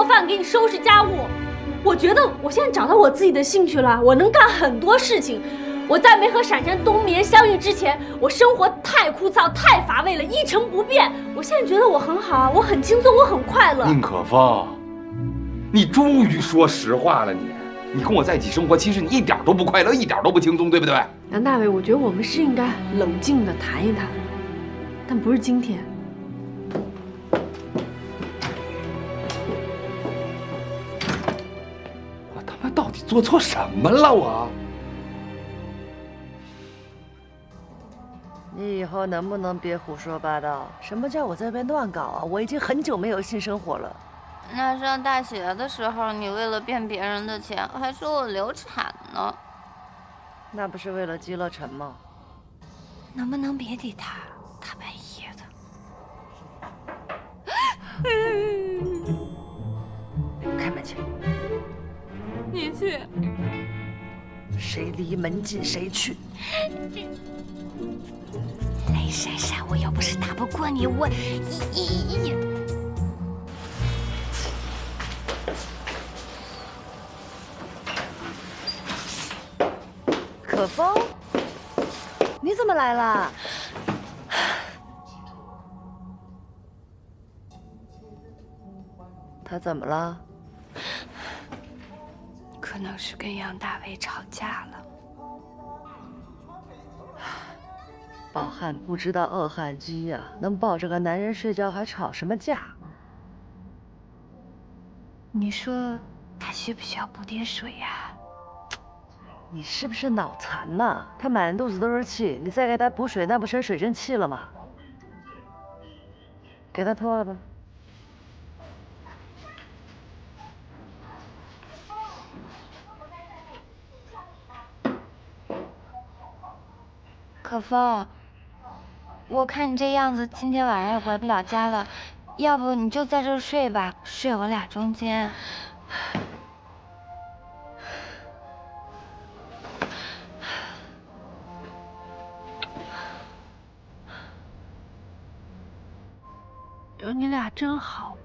做饭，给你收拾家务。我觉得我现在找到我自己的兴趣了，我能干很多事情。我在没和闪闪冬眠相遇之前，我生活太枯燥、太乏味了，一成不变。我现在觉得我很好啊，我很轻松，我很快乐。宁可风，你终于说实话了，你跟我在一起生活，其实你一点都不快乐，一点都不轻松，对不对？杨大伟，我觉得我们是应该冷静的谈一谈，但不是今天。我他妈到底做错什么了？我。你以后能不能别胡说八道？什么叫我在这边乱搞啊？我已经很久没有性生活了。那上大学的时候，你为了骗别人的钱，还说我流产呢。那不是为了积乐成吗？能不能别理他？大半夜的。开门去。你去。谁离门近谁去。雷闪闪，我要不是打不过你，我可风，你怎么来了？他怎么了？可能是跟杨大为吵架了。饱汉不知道饿汉饥呀，能抱着个男人睡觉还吵什么架？你说他需不需要补点水呀？你是不是脑残呐？他满肚子都是气，你再给他补水，那不成水蒸气了吗？给他脱了吧。可风，我看你这样子，今天晚上也回不了家了，要不你就在这儿睡吧，睡我俩中间。有你俩真好。